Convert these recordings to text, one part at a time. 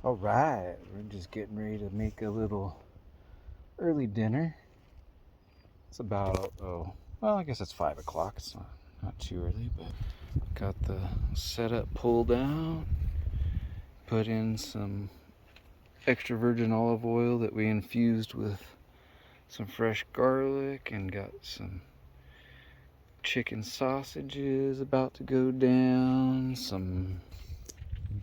All right, we're just getting ready to make a little early dinner. It's about, well, I guess it's 5 o'clock. It's not too early, but got the setup pulled out. Put in some extra virgin olive oil that we infused with some fresh garlic, and got some chicken sausages about to go down, some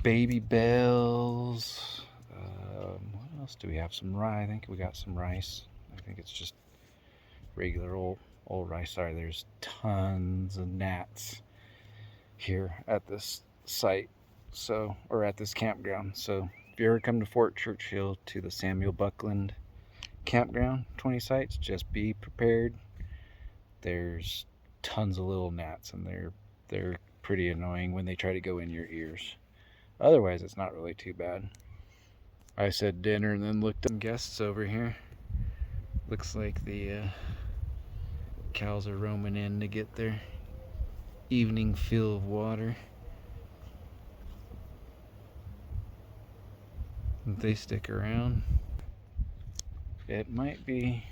baby bells. What else do we have? Some rice. I think we got some rice. I think it's just regular old rice. Sorry, there's tons of gnats here at this site, or at this campground. So if you ever come to Fort Churchill to the Samuel Buckland campground, 20 sites, just be prepared. There's tons of little gnats, and they're pretty annoying when they try to go in your ears. Otherwise, it's not really too bad. I said dinner and then looked at some guests over here. Looks like the cows are roaming in to get their evening fill of water. If they stick around, it might be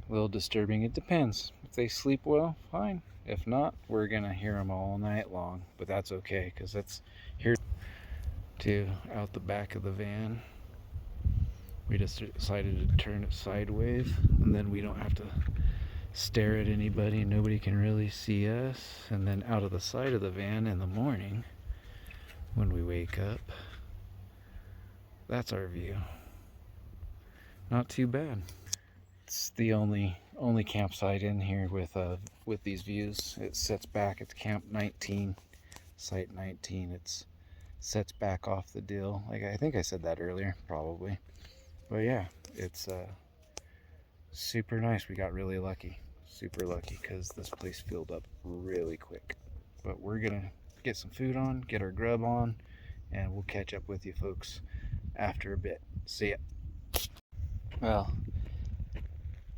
a little disturbing. It depends. If they sleep well, fine. If not, we're gonna hear them all night long. But that's okay, because that's here to out the back of the van. We just decided to turn it sideways, and then we don't have to stare at anybody. Nobody can really see us. And then out of the side of the van in the morning, when we wake up, that's our view. Not too bad. It's the only campsite in here with these views. It sets back. It's Camp 19, Site 19. It sets back off the deal. Like, I think I said that earlier, probably. But yeah, it's super nice. We got really lucky, super lucky, because this place filled up really quick. But we're gonna get some food on, get our grub on, and we'll catch up with you folks after a bit. See ya. Well,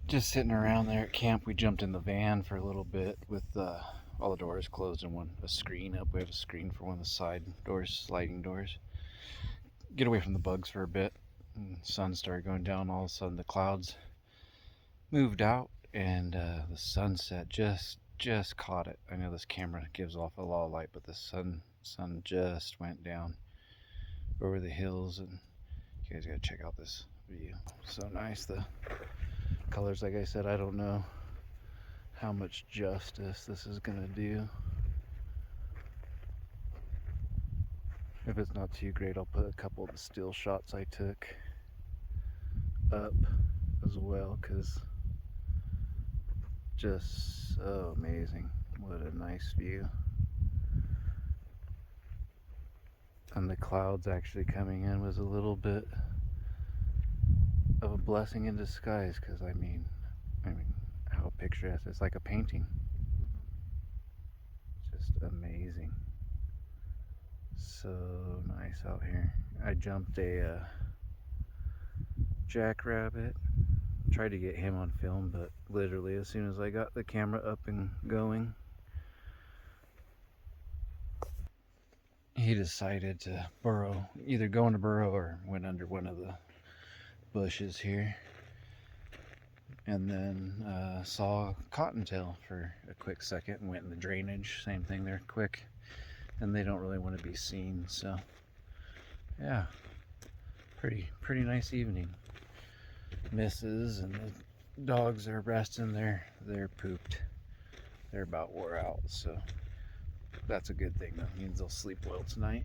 just sitting around there at camp. We jumped in the van for a little bit with all the doors closed and a screen up. We have a screen for one of the side doors, sliding doors. Get away from the bugs for a bit. And the sun started going down. All of a sudden, the clouds moved out, and the sunset just caught it. I know this camera gives off a lot of light, but the sun just went down over the hills, and you guys gotta check out this view. So nice. The colors, like I said, I don't know how much justice this is gonna do. If it's not too great, I'll put a couple of the still shots I took up as well, because just so amazing. What a nice view. And the clouds actually coming in was a little bit of a blessing in disguise, because I mean how picturesque. It's like a painting. Just amazing. So nice out here. I jumped a jackrabbit. Tried to get him on film, but literally as soon as I got the camera up and going, he decided to burrow, either go in a burrow or went under one of the bushes here. And then saw cottontail for a quick second and went in the drainage. Same thing, they're quick and they don't really want to be seen. So yeah, pretty nice evening. Misses and the dogs are resting. They're pooped. They're about wore out, so that's a good thing. That means they'll sleep well tonight.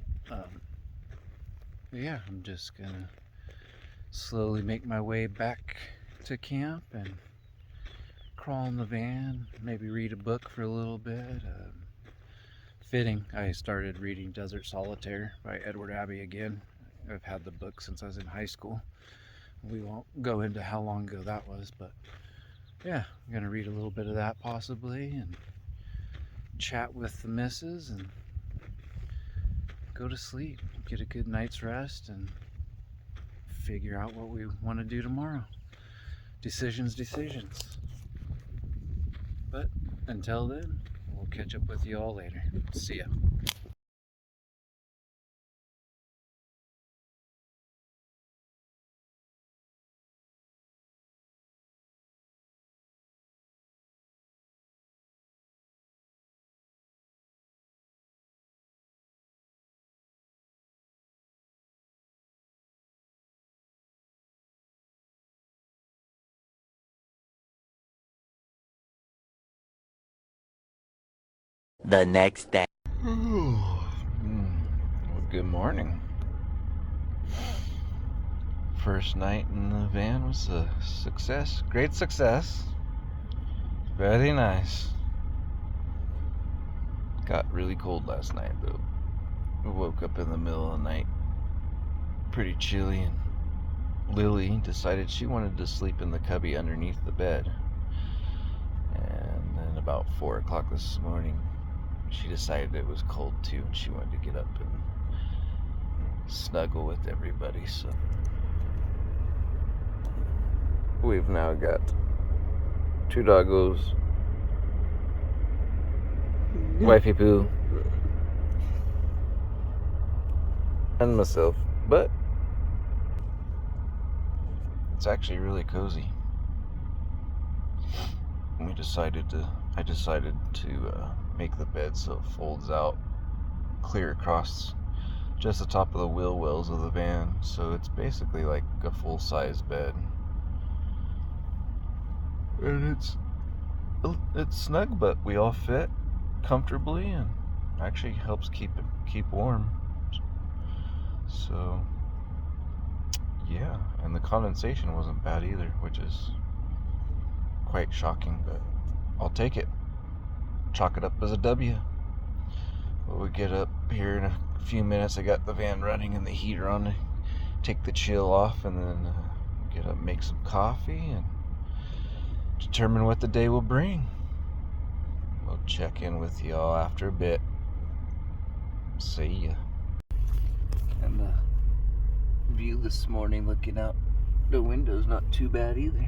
Yeah, I'm just gonna slowly make my way back to camp and crawl in the van, maybe read a book for a little bit. Fitting, I started reading Desert Solitaire by Edward Abbey again. I've had the book since I was in high school. We won't go into how long ago that was, but yeah, I'm gonna read a little bit of that possibly, and chat with the missus, and go to sleep, get a good night's rest, and figure out what we want to do tomorrow. Decisions. But until then, we'll catch up with you all later. See ya. the next day. Well, good morning. First night in the van was a success. Great success. Very nice. Got really cold last night though. I woke up in the middle of the night pretty chilly, and Lily decided she wanted to sleep in the cubby underneath the bed. And then about 4 o'clock this morning, she decided it was cold too, and she wanted to get up and snuggle with everybody. So we've now got 2 doggos, wifey poo, and myself. But it's actually really cozy. I decided to make the bed so it folds out clear across just the top of the wheel wells of the van, so it's basically like a full-size bed. And it's snug, but we all fit comfortably, and actually helps keep warm. So yeah, and the condensation wasn't bad either, which is quite shocking, but I'll take it. Chalk it up as a W. When we get up here in a few minutes, I got the van running and the heater on to take the chill off, and then get up, make some coffee, and determine what the day will bring. We'll check in with y'all after a bit. See ya. And the view this morning looking out the window's not too bad either.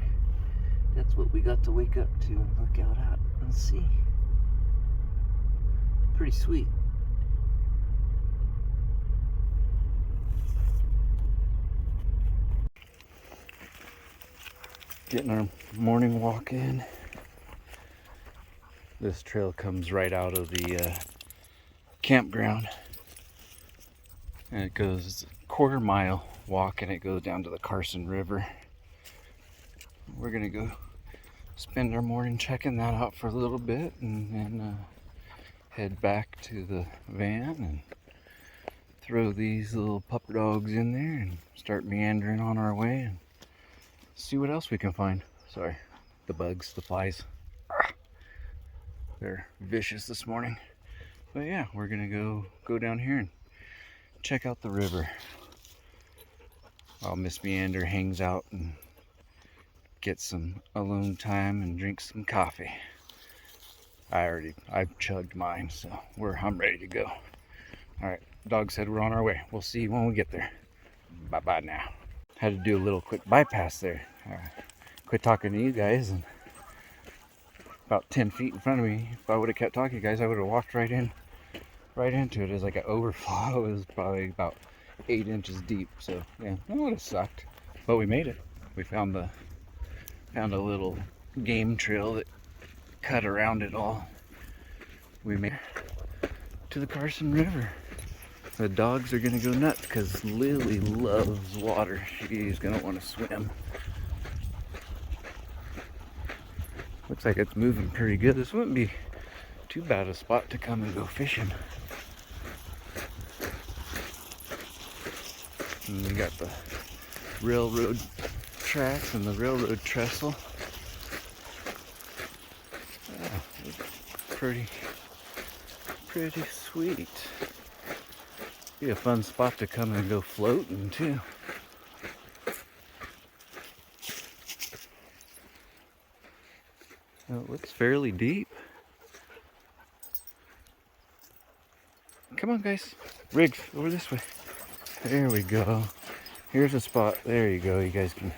That's what we got to wake up to and look out at and see. Pretty sweet. Getting our morning walk in. This trail comes right out of the campground, and it goes a quarter-mile walk, and it goes down to the Carson River. We're gonna go spend our morning checking that out for a little bit, and then head back to the van and throw these little pup dogs in there and start meandering on our way and see what else we can find. Sorry, the bugs, the flies. They're vicious this morning. But yeah, we're gonna go down here and check out the river while Miss Meander hangs out and gets some alone time and drinks some coffee. I've chugged mine, so I'm ready to go. All right, dog said we're on our way. We'll see you when we get there. Bye-bye now. Had to do a little quick bypass there. Quit talking to you guys, and about 10 feet in front of me, if I would have kept talking to you guys, I would have walked right into it. As like an overflow. It was probably about 8 inches deep, so yeah, that would have sucked. But we made it. We found a little game trail that cut around it all. We made it to the Carson River. The dogs are gonna go nuts because Lily loves water. She's gonna want to swim. Looks like it's moving pretty good. This wouldn't be too bad a spot to come and go fishing. And we got the railroad tracks and the railroad trestle. Yeah, pretty sweet. Be a fun spot to come and go floating too. It looks fairly deep. Come on, guys. Riggs, over this way. There we go. Here's a spot. There you go. You guys can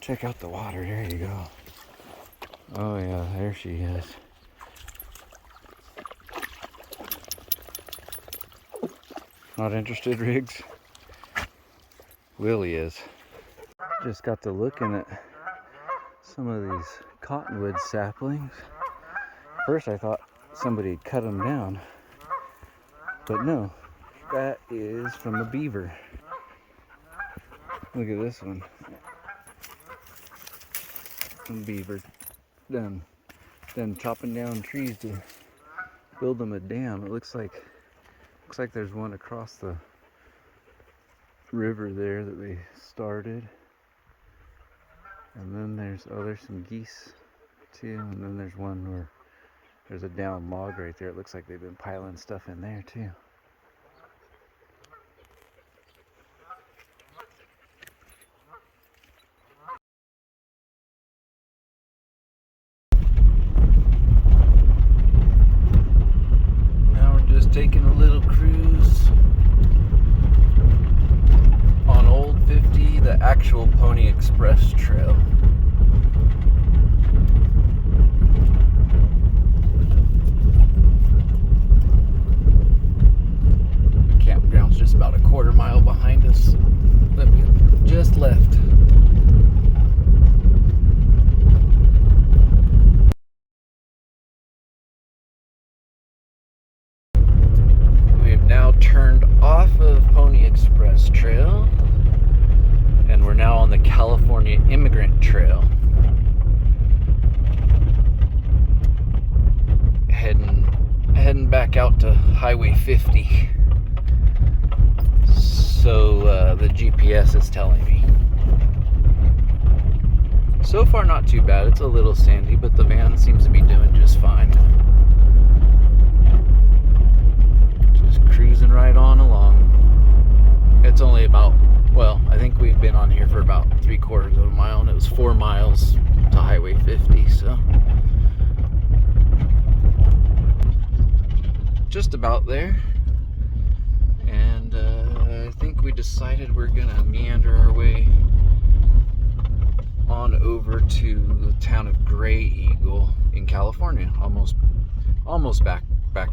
check out the water. There you go. Oh yeah, there she is. Not interested, Riggs? Lily is. Just got to looking at some of these cottonwood saplings. First I thought somebody had cut them down, but no, that is from a beaver. Look at this one. Some beaver done chopping down trees to build them a dam. It looks like there's one across the river there that they started. And then there's some geese too, and then there's one where there's a down log right there. It looks like they've been piling stuff in there too. Now we're just taking a little cruise on Old 50, the actual Pony Express trail. The campground's just about a quarter mile behind us that we just left. We've now turned off of Pony Express Trail, and we're now on the California Immigrant Trail. Heading back out to Highway 50. So the GPS is telling me. So far not too bad. It's a little sandy, but the van seems to be doing just fine. Just cruising right on along. It's only about, well, I think we've been on here for about 3/4 of a mile, and it was 4 miles to Highway 50, so just about there. And I think we decided we're gonna meander our way on over to the town of Gray Eagle in California, almost back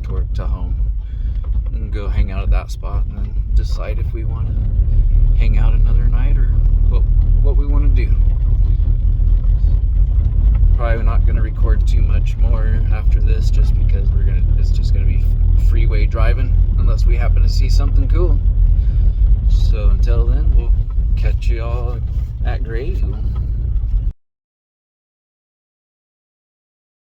to home, and go hang out at that spot, and then decide if we want to hang out another night or what we want to do. Probably not going to record too much more after this, just because it's just going to be freeway driving unless we happen to see something cool. So until then, we'll catch you all at Gray Eagle.